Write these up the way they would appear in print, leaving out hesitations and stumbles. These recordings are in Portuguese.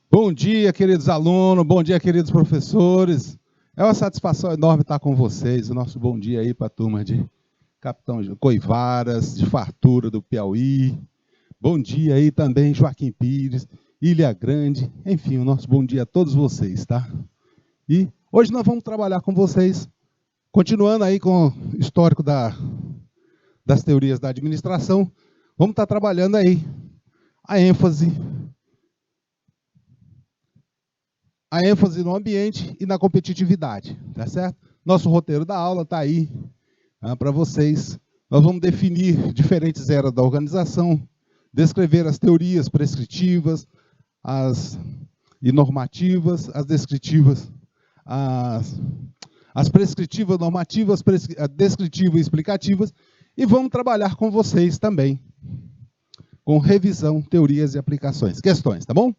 Bom dia, queridos alunos, bom dia, queridos professores. É uma satisfação enorme estar com vocês. O nosso bom dia aí para a turma de Capitão Coivaras, de Fartura do Piauí. Bom dia aí também, Joaquim Pires, Ilha Grande. Enfim, o nosso bom dia a todos vocês, tá? E hoje nós vamos trabalhar com vocês, continuando aí com o histórico das teorias da administração. Vamos estar trabalhando aí a ênfase no ambiente e na competitividade, tá certo? Nosso roteiro da aula está aí para vocês. Nós vamos definir diferentes eras da organização, descrever as teorias prescritivas, e normativas, as descritivas, as prescritivas, normativas, descritivas e explicativas, e vamos trabalhar com vocês também, com revisão, teorias e aplicações, questões, tá bom?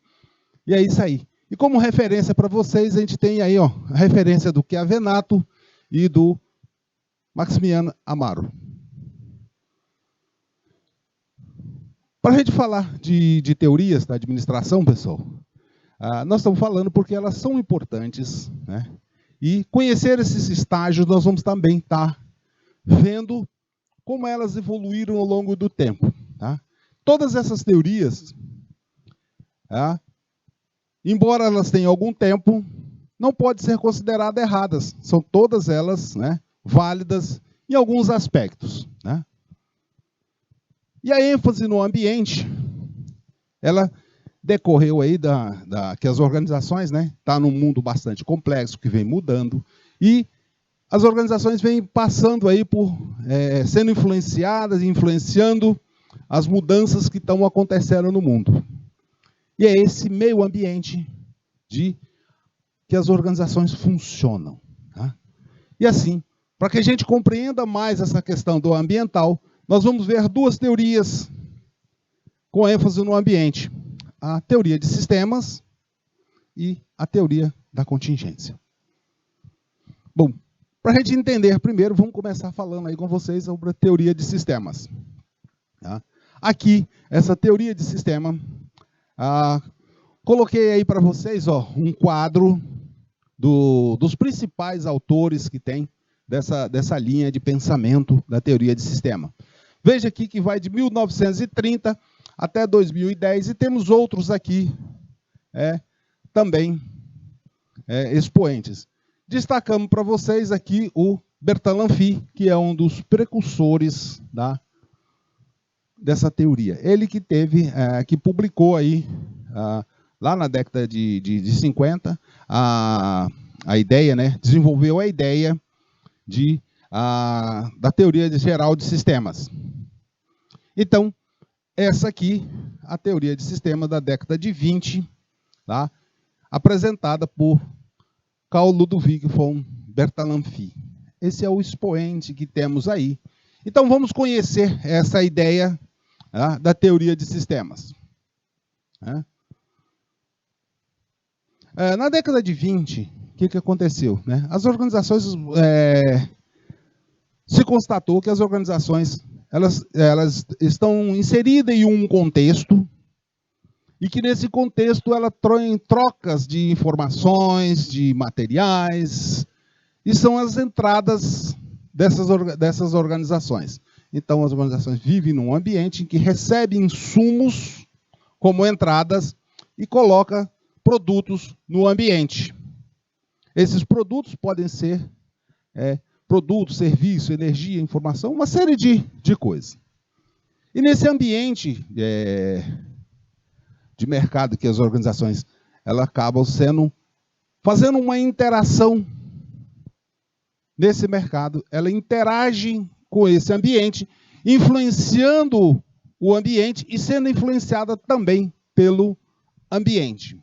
E é isso aí. E como referência para vocês, a gente tem aí a referência do Chiavenato e do Maximiano Amaro. Para a gente falar de teorias da administração, pessoal, nós estamos falando porque elas são importantes, né? E conhecer esses estágios, nós vamos também estar vendo como elas evoluíram ao longo do tempo. Tá? Todas essas teorias, embora elas tenham algum tempo, não podem ser consideradas erradas. São todas elas, né, válidas em alguns aspectos. Né? E a ênfase no ambiente, ela decorreu aí que as organizações, né, tá num mundo bastante complexo, que vem mudando, e as organizações vêm passando aí por, sendo influenciadas, influenciando as mudanças que estão acontecendo no mundo. E é esse meio ambiente que as organizações funcionam. Tá? E assim, para que a gente compreenda mais essa questão do ambiental, nós vamos ver duas teorias com ênfase no ambiente. A teoria de sistemas e a teoria da contingência. Bom, para a gente entender primeiro, vamos começar falando aí com vocês sobre a teoria de sistemas. Tá? Aqui, essa teoria de sistema, coloquei aí para vocês um quadro dos principais autores que tem dessa linha de pensamento da teoria de sistema. Veja aqui que vai de 1930 até 2010, e temos outros aqui também expoentes. Destacamos para vocês aqui o Bertalan Fee, que é um dos precursores dessa teoria. Ele que que publicou aí, lá na década de 50, a ideia, né, desenvolveu a ideia da teoria geral de sistemas. Então, essa aqui, a teoria de sistema da década de 20, tá? Apresentada por Carl Ludwig von Bertalan Fee. Esse é o expoente que temos aí. Então, vamos conhecer essa ideia da teoria de sistemas. Na década de 20, o que aconteceu? Né? As organizações, se constatou que as organizações elas estão inseridas em um contexto, e que nesse contexto ela tem trocas de informações, de materiais, e são as entradas dessas organizações. Então, as organizações vivem num ambiente em que recebem insumos como entradas e coloca produtos no ambiente. Esses produtos podem ser produto, serviço, energia, informação, uma série de coisas. E nesse ambiente de mercado que as organizações elas acabam fazendo uma interação nesse mercado, ela interage com esse ambiente, influenciando o ambiente e sendo influenciada também pelo ambiente.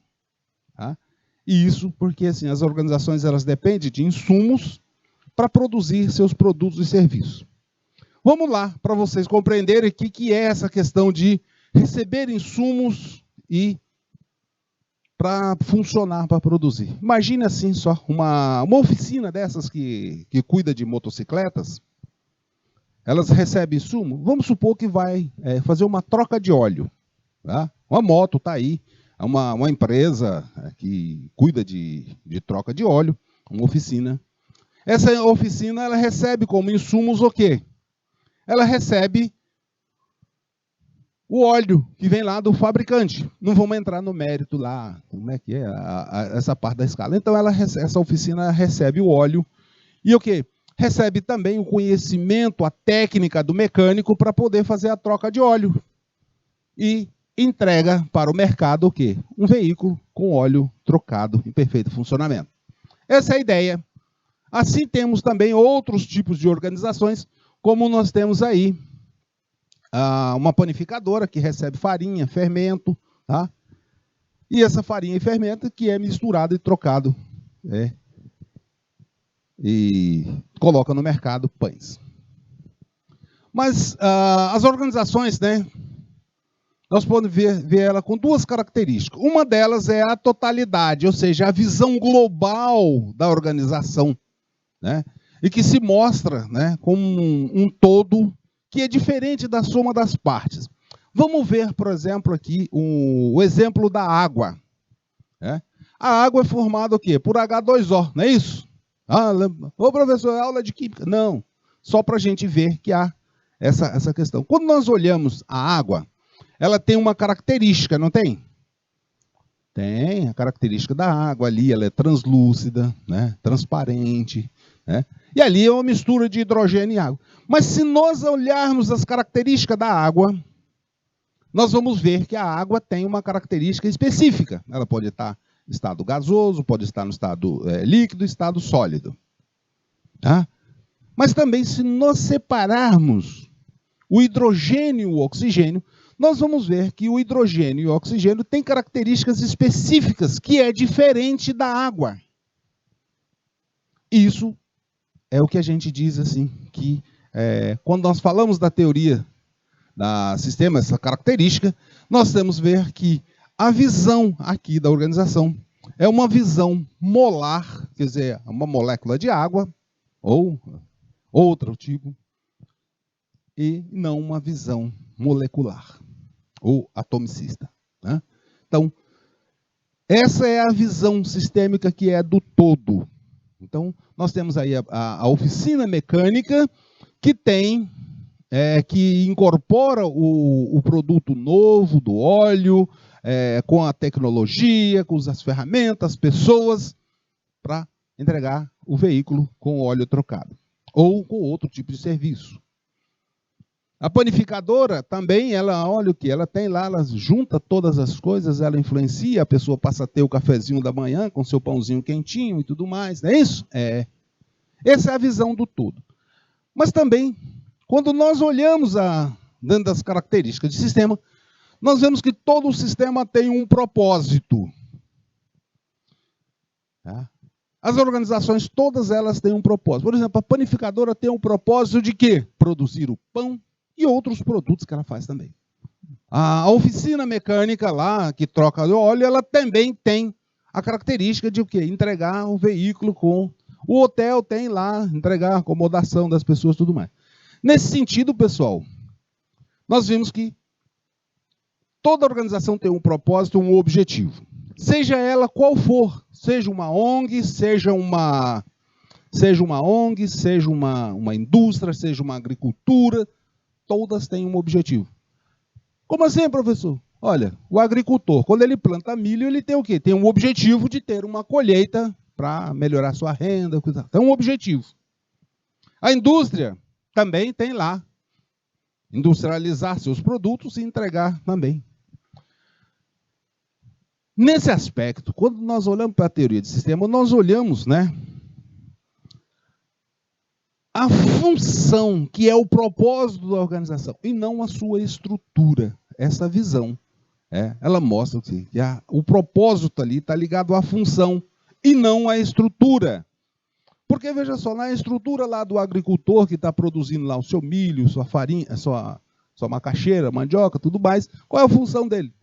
Tá? E isso porque assim, as organizações elas dependem de insumos para produzir seus produtos e serviços. Vamos lá, para vocês compreenderem o que é essa questão de receber insumos e para funcionar, para produzir. Imagine assim só, uma oficina dessas que cuida de motocicletas, elas recebem insumo, vamos supor que vai fazer uma troca de óleo. Tá? Uma moto está aí, uma empresa que cuida de troca de óleo, uma oficina. Essa oficina ela recebe como insumos o quê? Ela recebe o óleo que vem lá do fabricante. Não vamos entrar no mérito lá, como é que é essa parte da escala. Então, essa oficina recebe o óleo e o quê? Recebe também o conhecimento, a técnica do mecânico para poder fazer a troca de óleo. E entrega para o mercado o quê? Um veículo com óleo trocado em perfeito funcionamento. Essa é a ideia. Assim temos também outros tipos de organizações, como nós temos aí uma panificadora que recebe farinha, fermento, tá? E essa farinha e fermento que é misturado e trocado, e coloca no mercado pães. Mas as organizações, né, nós podemos ver ela com duas características. Uma delas é a totalidade, ou seja, a visão global da organização, né, e que se mostra, né, como um todo que é diferente da soma das partes. Vamos ver, por exemplo, aqui o exemplo da água. Né? A água é formada o quê? Por H2O, não é isso? Ô professor, aula de química. Não, só para a gente ver que há essa questão. Quando nós olhamos a água, ela tem uma característica, não tem? Tem a característica da água ali, ela é translúcida, né? Transparente, né? E ali é uma mistura de hidrogênio e água. Mas se nós olharmos as características da água, nós vamos ver que a água tem uma característica específica. Ela pode estar no estado gasoso, pode estar no estado líquido, estado sólido. Tá? Mas também, se nós separarmos o hidrogênio e o oxigênio, nós vamos ver que o hidrogênio e o oxigênio têm características específicas, que é diferente da água. Isso é o que a gente diz assim, que quando nós falamos da teoria da sistema, essa característica, nós temos que ver que a visão aqui da organização é uma visão molar, quer dizer, uma molécula de água, ou outro tipo, e não uma visão molecular, ou atomicista. Né? Então, essa é a visão sistêmica que é do todo. Então, nós temos aí a oficina mecânica que tem, que incorpora o produto novo do óleo, com a tecnologia, com as ferramentas, as pessoas, para entregar o veículo com óleo trocado, ou com outro tipo de serviço. A panificadora também, ela olha o que? Ela tem lá, ela junta todas as coisas, ela influencia, a pessoa passa a ter o cafezinho da manhã com seu pãozinho quentinho e tudo mais, não é isso? Essa é a visão do todo. Mas também, quando nós olhamos dentro das características de sistema, nós vemos que todo o sistema tem um propósito. Tá? As organizações, todas elas têm um propósito. Por exemplo, a panificadora tem um propósito de quê? Produzir o pão e outros produtos que ela faz também. A oficina mecânica lá, que troca o óleo, ela também tem a característica de o quê? Entregar o veículo com... O hotel tem lá, entregar a acomodação das pessoas e tudo mais. Nesse sentido, pessoal, nós vimos que toda organização tem um propósito, um objetivo. Seja ela qual for, seja uma ONG, seja uma indústria, seja uma agricultura, todas têm um objetivo. Como assim, professor? Olha, o agricultor, quando ele planta milho, ele tem o quê? Tem um objetivo de ter uma colheita para melhorar sua renda. Tem um objetivo. A indústria também tem lá. Industrializar seus produtos e entregar também. Nesse aspecto, quando nós olhamos para a teoria de sistema, nós olhamos, né, a função, que é o propósito da organização, e não a sua estrutura. Essa visão, ela mostra que o propósito ali está ligado à função e não à estrutura. Porque, veja só, na estrutura lá do agricultor que está produzindo lá o seu milho, sua farinha, sua macaxeira, mandioca, tudo mais, qual é a função dele?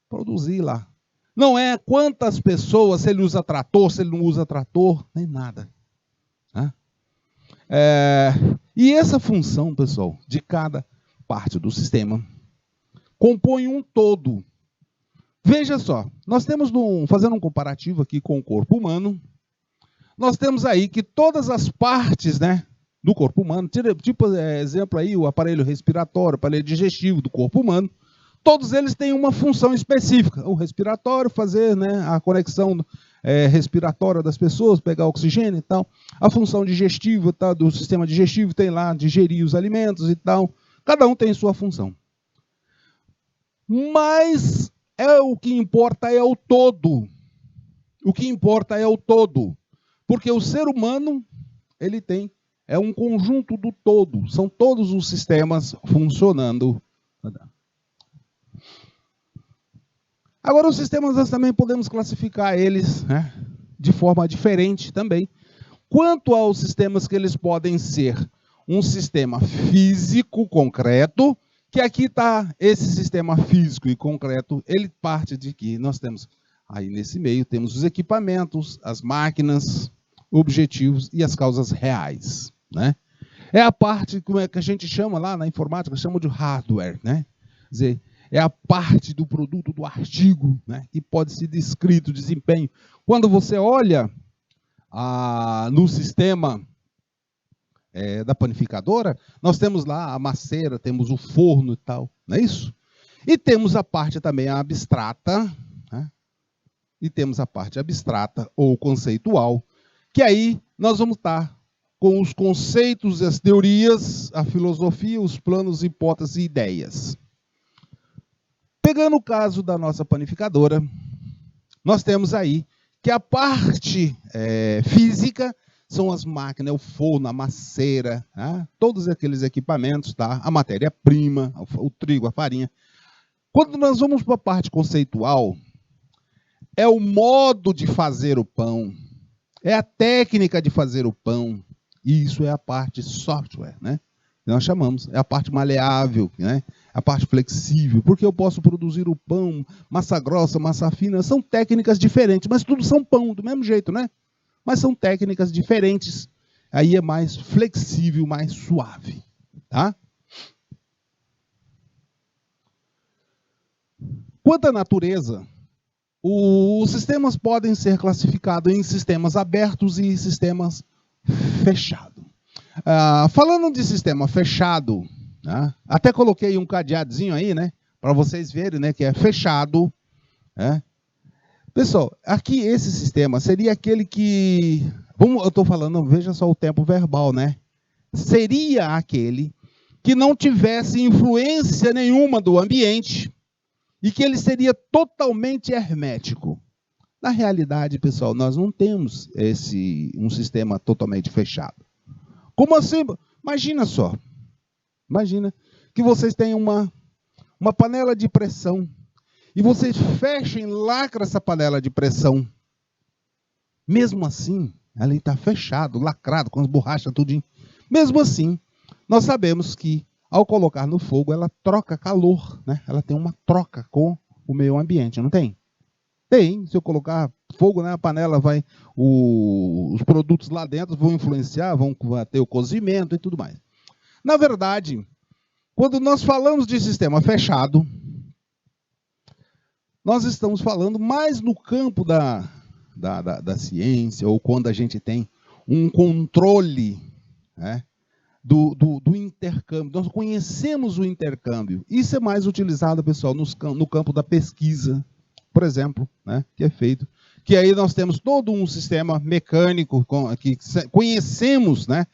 Produzir lá. Não é quantas pessoas, se ele usa trator, se ele não usa trator, nem nada. E essa função, pessoal, de cada parte do sistema, compõe um todo. Veja só, nós temos, fazendo um comparativo aqui com o corpo humano, nós temos aí que todas as partes, né, do corpo humano, tipo exemplo aí, o aparelho respiratório, o aparelho digestivo do corpo humano, todos eles têm uma função específica. O respiratório, fazer, né, a conexão respiratória das pessoas, pegar oxigênio e tal. A função digestiva, tá, do sistema digestivo tem lá, digerir os alimentos e tal. Cada um tem sua função. Mas o que importa é o todo. O que importa é o todo. Porque o ser humano, ele é um conjunto do todo. São todos os sistemas funcionando. Agora, os sistemas nós também podemos classificar eles, né, de forma diferente também. Quanto aos sistemas que eles podem ser um sistema físico concreto, que aqui está esse sistema físico e concreto, ele parte de que nós temos, aí nesse meio, temos os equipamentos, as máquinas, objetivos e as causas reais, né? É a parte, como é que a gente chama lá na informática, chama de hardware, né? Quer dizer, é a parte do produto, do artigo, né, que pode ser descrito, desempenho. Quando você olha no sistema da panificadora, nós temos lá a maceira, temos o forno e tal, não é isso? E temos a parte também abstrata, né? E temos a parte abstrata ou conceitual, que aí nós vamos estar com os conceitos, as teorias, a filosofia, os planos, hipóteses e ideias. Pegando o caso da nossa panificadora, nós temos aí que a parte física são as máquinas, o forno, a maceira, tá? Todos aqueles equipamentos, tá? A matéria-prima, o trigo, a farinha. Quando nós vamos para a parte conceitual, é o modo de fazer o pão, é a técnica de fazer o pão, e isso é a parte software, né? Nós chamamos, é a parte maleável, né? A parte flexível, porque eu posso produzir o pão, massa grossa, massa fina, são técnicas diferentes, mas tudo são pão, do mesmo jeito, né? Mas são técnicas diferentes, aí é mais flexível, mais suave, tá? Quanto à natureza, os sistemas podem ser classificados em sistemas abertos e sistemas fechados. Falando de sistema fechado, né, até coloquei um cadeadozinho aí, né, para vocês verem, né, que é fechado. Né. Pessoal, aqui esse sistema seria aquele que, eu estou falando, veja só o tempo verbal, né? Seria aquele que não tivesse influência nenhuma do ambiente e que ele seria totalmente hermético. Na realidade, pessoal, nós não temos um sistema totalmente fechado. Como assim? Imagina só. Imagina que vocês têm uma panela de pressão e vocês fechem, lacram essa panela de pressão. Mesmo assim, ela está fechado, lacrado, com as borrachas tudinho. Mesmo assim, nós sabemos que ao colocar no fogo, ela troca calor, né? Ela tem uma troca com o meio ambiente, não tem? Tem. Se eu colocar fogo na panela, os produtos lá dentro vão influenciar, vão ter o cozimento e tudo mais. Na verdade, quando nós falamos de sistema fechado, nós estamos falando mais no campo da ciência, ou quando a gente tem um controle, né, do intercâmbio. Nós conhecemos o intercâmbio. Isso é mais utilizado, pessoal, no campo da pesquisa, por exemplo, né, que é feito. Que aí nós temos todo um sistema mecânico que conhecemos, né,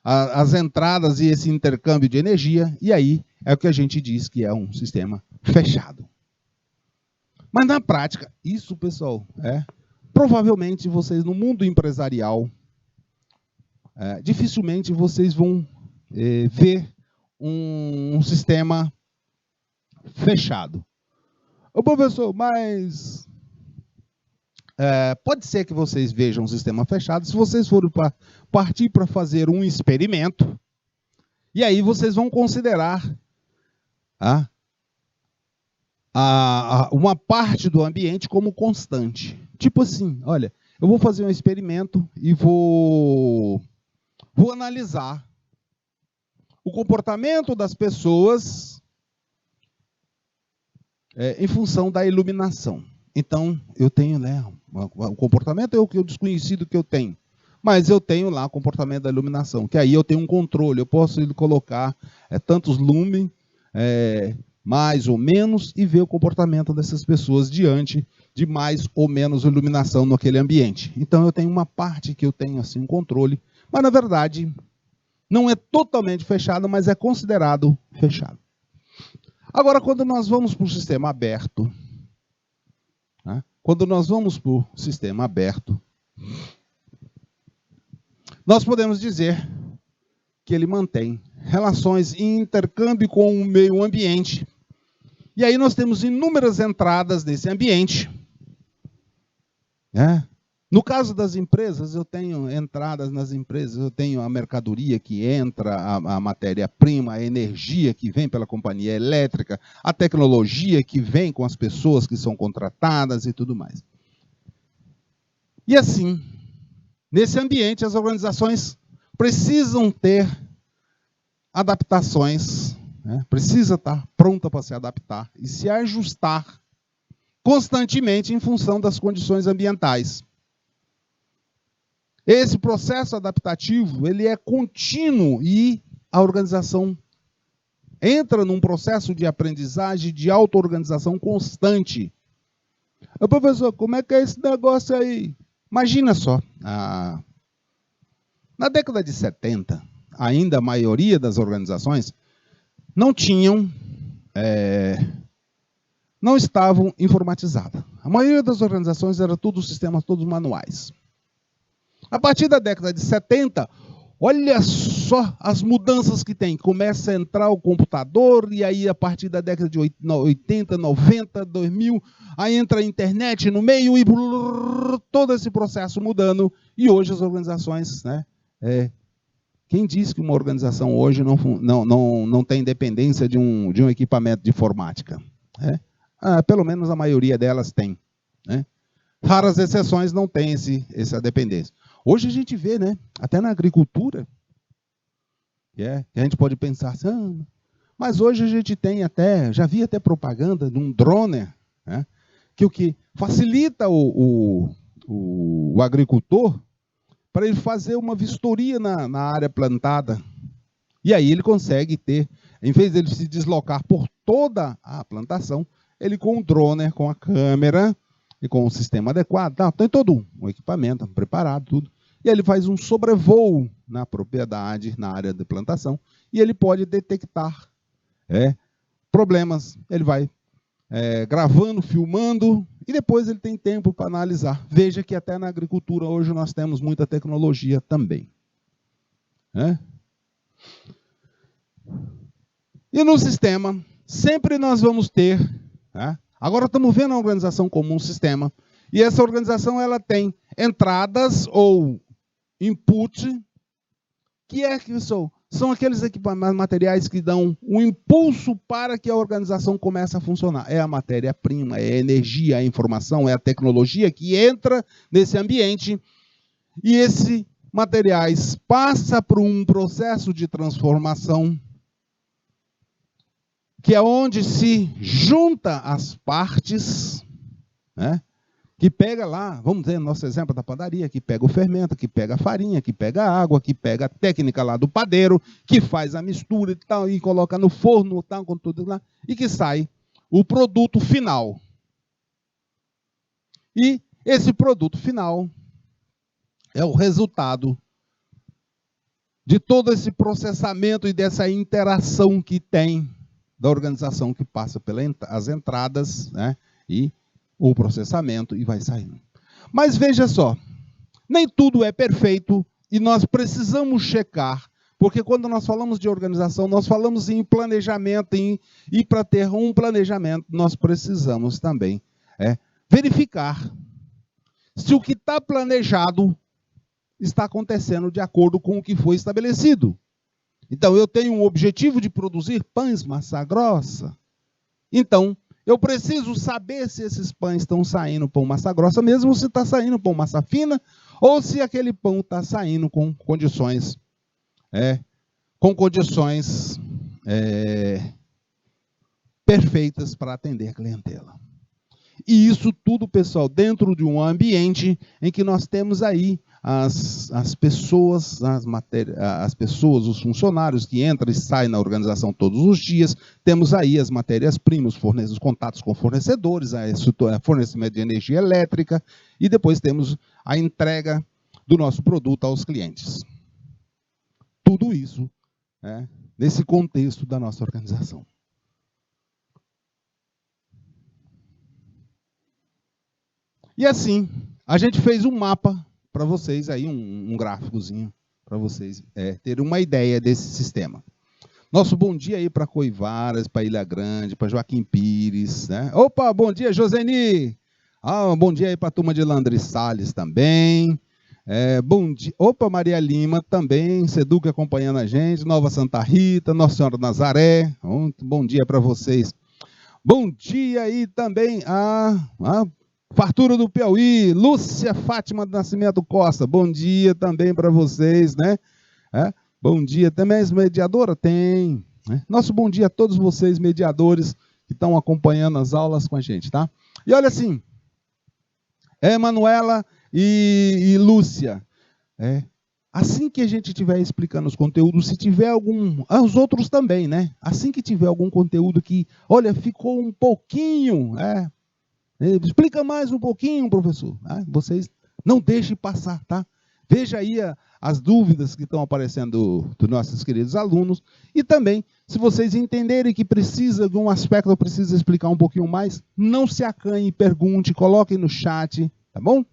as entradas e esse intercâmbio de energia, e aí é o que a gente diz que é um sistema fechado. Mas na prática, isso, pessoal, provavelmente vocês no mundo empresarial, dificilmente vocês vão ver um sistema fechado. Ô, professor, mas pode ser que vocês vejam um sistema fechado se vocês forem partir para fazer um experimento, e aí vocês vão considerar uma parte do ambiente como constante. Tipo assim, olha, eu vou fazer um experimento e vou analisar o comportamento das pessoas em função da iluminação. Então, eu tenho, né, o comportamento é o desconhecido que eu tenho. Mas eu tenho lá o comportamento da iluminação, que aí eu tenho um controle, eu posso colocar tantos lumen, mais ou menos, e ver o comportamento dessas pessoas diante de mais ou menos iluminação naquele ambiente. Então eu tenho uma parte que eu tenho assim um controle, mas na verdade não é totalmente fechado, mas é considerado fechado. Agora, quando nós vamos para o sistema aberto, né? Quando nós vamos para o sistema aberto, nós podemos dizer que ele mantém relações em intercâmbio com o meio ambiente. E aí nós temos inúmeras entradas nesse ambiente. No caso das empresas, eu tenho entradas nas empresas, eu tenho a mercadoria que entra, a matéria-prima, a energia que vem pela companhia elétrica, a tecnologia que vem com as pessoas que são contratadas e tudo mais. E assim, nesse ambiente, as organizações precisam ter adaptações, precisa estar pronta para se adaptar e se ajustar constantemente em função das condições ambientais. Esse processo adaptativo, ele é contínuo e a organização entra num processo de aprendizagem, de auto-organização constante. Professor, como é que é esse negócio aí? Imagina só, na década de 70, ainda a maioria das organizações não estavam informatizadas. A maioria das organizações era tudo sistemas, todos manuais. A partir da década de 70, olha só as mudanças que tem. Começa a entrar o computador, e aí a partir da década de 80, 90, 2000, aí entra a internet no meio e todo esse processo mudando. E hoje as organizações, quem diz que uma organização hoje não tem dependência de um equipamento de informática? Pelo menos a maioria delas tem. Raras exceções não têm essa dependência. Hoje a gente vê, até na agricultura, que a gente pode pensar assim, mas hoje a gente tem já vi até propaganda de um drone, que o que facilita o agricultor para ele fazer uma vistoria na área plantada. E aí ele consegue ter, em vez de ele se deslocar por toda a plantação, ele com o drone, com a câmera e com o sistema adequado, tem todo um equipamento preparado, tudo. E aí ele faz um sobrevoo na propriedade, na área de plantação, e ele pode detectar problemas. Ele vai gravando, filmando, e depois ele tem tempo para analisar. Veja que até na agricultura hoje nós temos muita tecnologia também. E no sistema, sempre nós vamos ter... Agora estamos vendo a organização como um sistema, e essa organização ela tem entradas ou input, que são aqueles equipamentos materiais que dão um impulso para que a organização comece a funcionar. É a matéria-prima, é a energia, é a informação, é a tecnologia que entra nesse ambiente, e esses materiais passam por um processo de transformação, que é onde se junta as partes, que pega lá, vamos dizer, nosso exemplo da padaria, que pega o fermento, que pega a farinha, que pega a água, que pega a técnica lá do padeiro, que faz a mistura e tal, e coloca no forno, tal, com tudo lá, e que sai o produto final. E esse produto final é o resultado de todo esse processamento e dessa interação que tem da organização que passa pelas entradas, e o processamento e vai saindo. Mas veja só, nem tudo é perfeito e nós precisamos checar, porque quando nós falamos de organização, nós falamos em planejamento, e para ter um planejamento, nós precisamos também verificar se o que está planejado está acontecendo de acordo com o que foi estabelecido. Então, eu tenho um objetivo de produzir pães massa grossa. Então, eu preciso saber se esses pães estão saindo pão massa grossa mesmo, ou se está saindo pão massa fina, ou se aquele pão está saindo com condições, perfeitas para atender a clientela. E isso tudo, pessoal, dentro de um ambiente em que nós temos aí as pessoas, as pessoas, os funcionários que entram e saem na organização todos os dias, temos aí as matérias-primas, os contatos com fornecedores, fornecimento de energia elétrica, e depois temos a entrega do nosso produto aos clientes. Tudo isso nesse contexto da nossa organização. E assim, a gente fez um mapa para vocês, aí um gráficozinho, para vocês terem uma ideia desse sistema. Nosso bom dia aí para Coivaras, para Ilha Grande, para Joaquim Pires. Né? Opa, bom dia, Joseni! Bom dia aí para a turma de Landry Salles também. Bom dia. Opa, Maria Lima também, Seduc acompanhando a gente, Nova Santa Rita, Nossa Senhora Nazaré. Muito bom dia para vocês. Bom dia aí também a Fartura do Piauí, Lúcia Fátima do Nascimento Costa, bom dia também para vocês, né? Bom dia, também és mediadora? Tem. Né? Nosso bom dia a todos vocês, mediadores, que estão acompanhando as aulas com a gente, tá? E olha assim, Manuela e Lúcia, assim que a gente estiver explicando os conteúdos, se tiver algum, os outros também, né? Assim que tiver algum conteúdo que, olha, ficou um pouquinho, explica mais um pouquinho, professor. Vocês não deixem passar, tá? Veja aí as dúvidas que estão aparecendo dos nossos queridos alunos. E também, se vocês entenderem que precisa de um aspecto, precisa explicar um pouquinho mais, não se acanhe, pergunte, coloquem no chat, tá bom?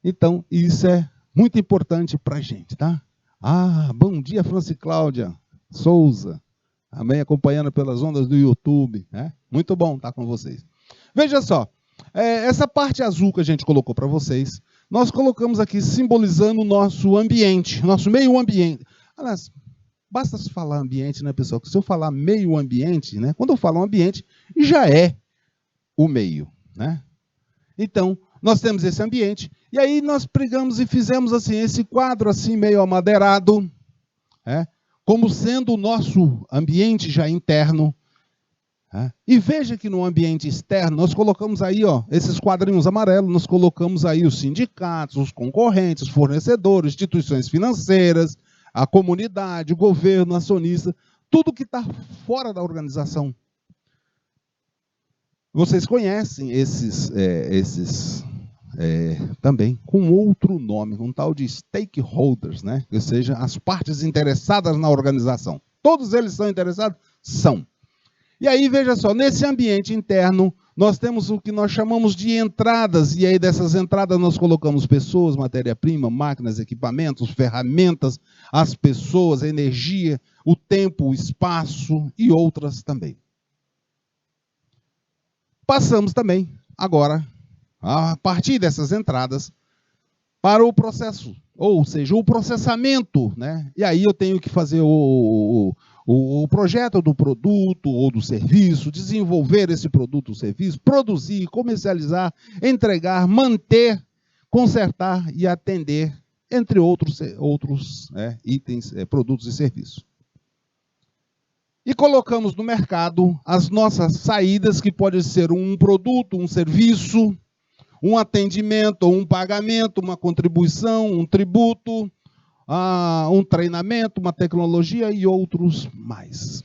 Então, isso é muito importante para a gente, tá? Bom dia, Franci Cláudia Souza. Também acompanhando pelas ondas do YouTube. Muito bom estar com vocês. Veja só, essa parte azul que a gente colocou para vocês, nós colocamos aqui simbolizando o nosso ambiente, nosso meio ambiente. Aliás, basta falar ambiente, né, pessoal? Que se eu falar meio ambiente, né, quando eu falo ambiente, já é o meio, né? Então, nós temos esse ambiente, e aí nós pegamos e fizemos assim, esse quadro assim meio amadeirado, como sendo o nosso ambiente já interno. E veja que no ambiente externo, nós colocamos aí, esses quadrinhos amarelos, nós colocamos aí os sindicatos, os concorrentes, os fornecedores, instituições financeiras, a comunidade, o governo, acionista, tudo que está fora da organização. Vocês conhecem esses também com outro nome, um tal de stakeholders, né? Ou seja, as partes interessadas na organização. Todos eles são interessados? São. E aí, veja só, nesse ambiente interno, nós temos o que nós chamamos de entradas, e aí dessas entradas nós colocamos pessoas, matéria-prima, máquinas, equipamentos, ferramentas, as pessoas, a energia, o tempo, o espaço e outras também. Passamos também, agora, a partir dessas entradas, para o processo, ou seja, o processamento, né? E aí eu tenho que fazer o projeto do produto ou do serviço, desenvolver esse produto ou serviço, produzir, comercializar, entregar, manter, consertar e atender, entre outros itens, produtos e serviços. E colocamos no mercado as nossas saídas, que pode ser um produto, um serviço, um atendimento, um pagamento, uma contribuição, um tributo, um treinamento, uma tecnologia e outros mais.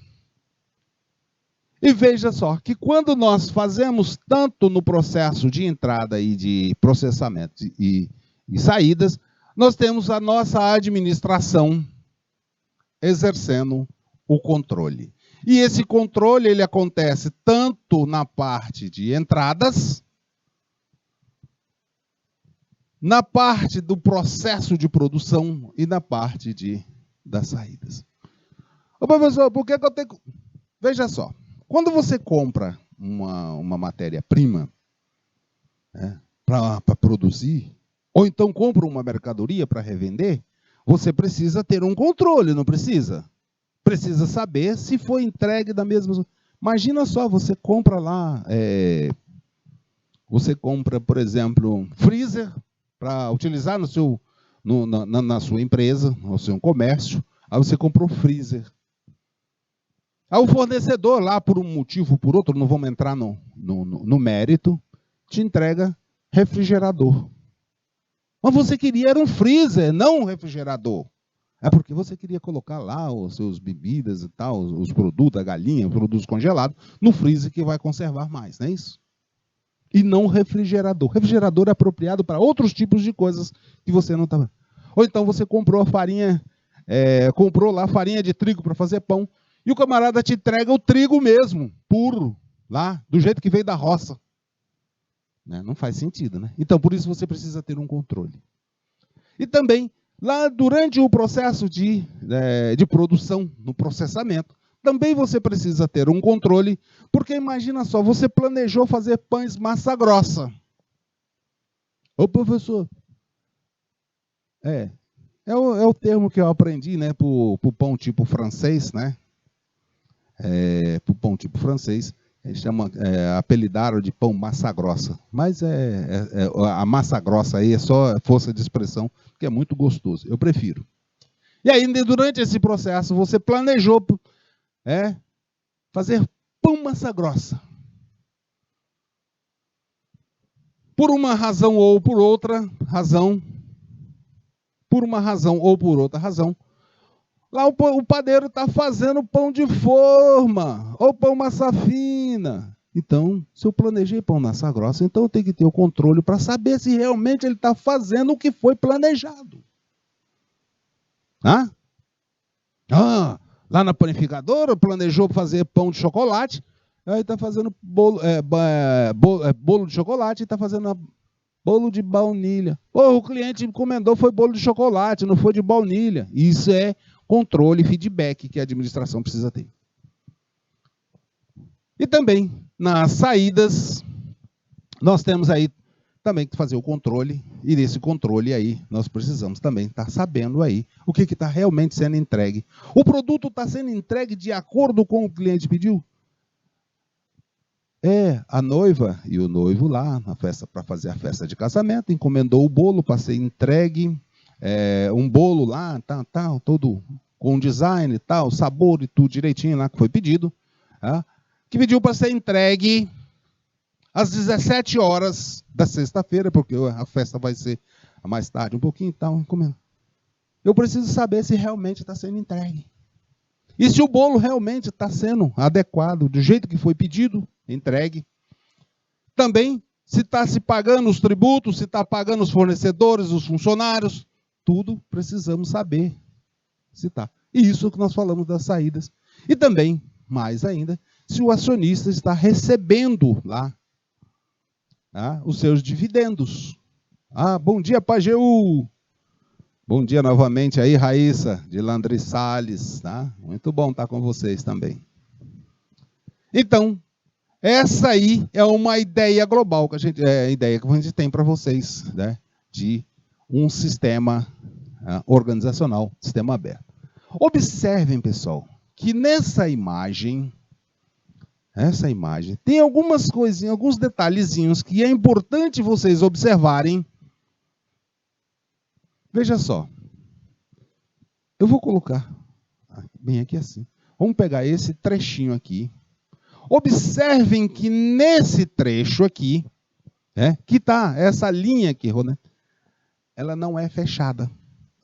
E veja só, que quando nós fazemos tanto no processo de entrada e de processamento e saídas, nós temos a nossa administração exercendo o controle. E esse controle ele acontece tanto na parte de entradas, na parte do processo de produção e na parte das saídas. Ô, professor, por que eu tenho... Veja só, quando você compra uma matéria-prima para produzir, ou então compra uma mercadoria para revender, você precisa ter um controle, não precisa? Precisa saber se foi entregue da mesma... Imagina só, você compra lá, você compra, por exemplo, um freezer para utilizar na sua empresa, no seu comércio, aí você comprou freezer. Aí o fornecedor lá, por um motivo ou por outro, não vamos entrar no mérito, te entrega refrigerador. Mas você queria era um freezer, não um refrigerador. É porque você queria colocar lá os seus bebidas e tal, os produtos, a galinha, os produtos congelados, no freezer que vai conservar mais, não é isso? E não refrigerador. Refrigerador é apropriado para outros tipos de coisas que você não estava. Ou então você comprou a farinha, comprou lá farinha de trigo para fazer pão, e o camarada te entrega o trigo mesmo, puro, lá, do jeito que veio da roça. Né? Não faz sentido, né? Então, por isso você precisa ter um controle. E também, lá durante o processo de produção, no processamento, também você precisa ter um controle, porque imagina só, você planejou fazer pães massa grossa. Ô, professor, é o termo que eu aprendi, né, para o pão tipo francês, né? Para o pão tipo francês, eles apelidaram de pão massa grossa. Mas a massa grossa aí é só força de expressão, que é muito gostoso. Eu prefiro. E ainda durante esse processo, você planejou fazer pão massa grossa. Por uma razão ou por outra razão, lá o padeiro está fazendo pão de forma, ou pão massa fina. Então, se eu planejei pão massa grossa, então eu tenho que ter o controle para saber se realmente ele está fazendo o que foi planejado. Lá na panificadora, planejou fazer pão de chocolate, aí está fazendo bolo de chocolate e está fazendo bolo de baunilha. O cliente encomendou, foi bolo de chocolate, não foi de baunilha. Isso é controle e feedback que a administração precisa ter. E também, nas saídas, nós temos aí também que fazer o controle, e nesse controle aí, nós precisamos também estar sabendo aí o que está realmente sendo entregue. O produto está sendo entregue de acordo com o que o cliente pediu? A noiva e o noivo lá na festa, para fazer a festa de casamento, encomendou o bolo para ser entregue, um bolo lá, todo com design e tal, sabor e tudo direitinho lá que foi pedido, que pediu para ser entregue às 17 horas da sexta-feira, porque a festa vai ser mais tarde um pouquinho e tal. Eu preciso saber se realmente está sendo entregue. E se o bolo realmente está sendo adequado, do jeito que foi pedido, entregue. Também, se está se pagando os tributos, se está pagando os fornecedores, os funcionários, tudo precisamos saber se está. E isso que nós falamos das saídas. E também, mais ainda, se o acionista está recebendo lá os seus dividendos. Bom dia, Pajeú! Bom dia novamente aí, Raíssa, de Landry Salles. Muito bom estar com vocês também. Então, essa aí é uma ideia global, que a gente tem para vocês, né, de um sistema organizacional, sistema aberto. Observem, pessoal, que nessa imagem, tem algumas coisinhas, alguns detalhezinhos que é importante vocês observarem. Veja só. Eu vou colocar bem aqui assim. Vamos pegar esse trechinho aqui. Observem que nesse trecho aqui, que está essa linha aqui, né, ela não é fechada.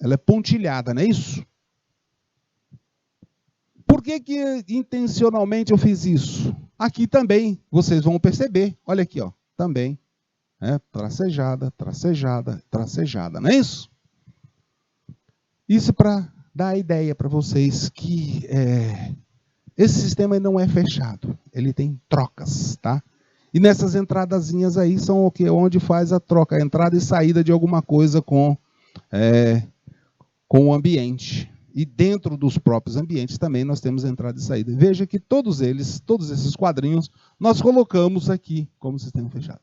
Ela é pontilhada, não é isso? Por que intencionalmente eu fiz isso? Aqui também, vocês vão perceber, olha aqui, também, tracejada, tracejada, tracejada, não é isso? Isso para dar a ideia para vocês que esse sistema não é fechado, ele tem trocas, tá? E nessas entradazinhas aí são onde faz a troca, a entrada e saída de alguma coisa com o ambiente. E dentro dos próprios ambientes também nós temos entrada e saída. Veja que todos esses quadrinhos, nós colocamos aqui como sistema fechado,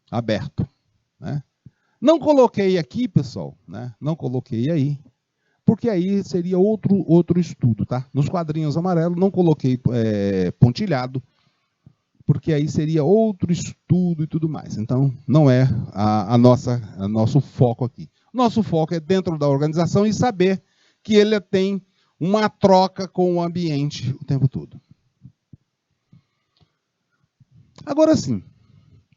aberto. Né? Não coloquei aqui, pessoal, né? Não coloquei aí, porque aí seria outro estudo. Tá? Nos quadrinhos amarelos não coloquei pontilhado, porque aí seria outro estudo e tudo mais. Então, não é nosso foco aqui. Nosso foco é dentro da organização e saber que ele tem uma troca com o ambiente o tempo todo. Agora sim,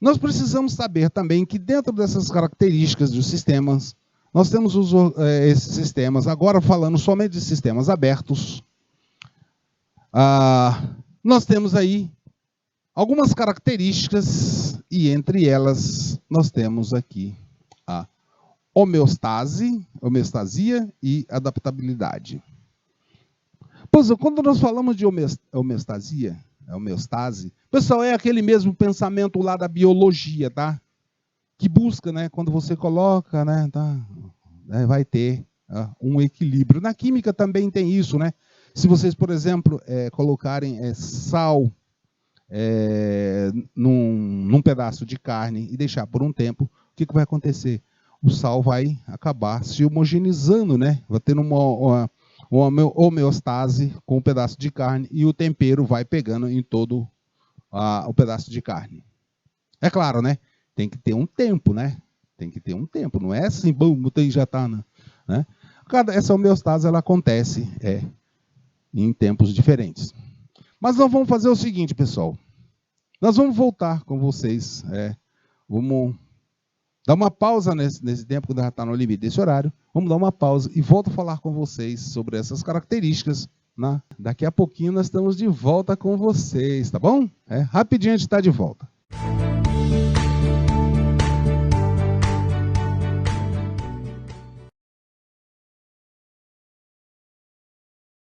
nós precisamos saber também que dentro dessas características dos sistemas, nós temos esses sistemas, agora falando somente de sistemas abertos, nós temos aí algumas características e entre elas nós temos aqui a homeostasia e adaptabilidade. Pois quando nós falamos de homeostase, pessoal, é aquele mesmo pensamento lá da biologia, tá? Que busca, né, quando você coloca, né, tá, vai ter um equilíbrio. Na química também tem isso, né? Se vocês, por exemplo, colocarem sal num pedaço de carne e deixar por um tempo, o que vai acontecer? O sal vai acabar se homogeneizando, né? Vai tendo uma homeostase com um pedaço de carne e o tempero vai pegando em todo o pedaço de carne. É claro, né? Tem que ter um tempo, né? Tem que ter um tempo, não é assim, bum, já está, né? Essa homeostase ela acontece em tempos diferentes. Mas nós vamos fazer o seguinte, pessoal. Nós vamos voltar com vocês. Vamos dar uma pausa nesse tempo, quando já está no limite desse horário. Vamos dar uma pausa e volto a falar com vocês sobre essas características. Daqui a pouquinho nós estamos de volta com vocês, tá bom? Rapidinho a gente está de volta.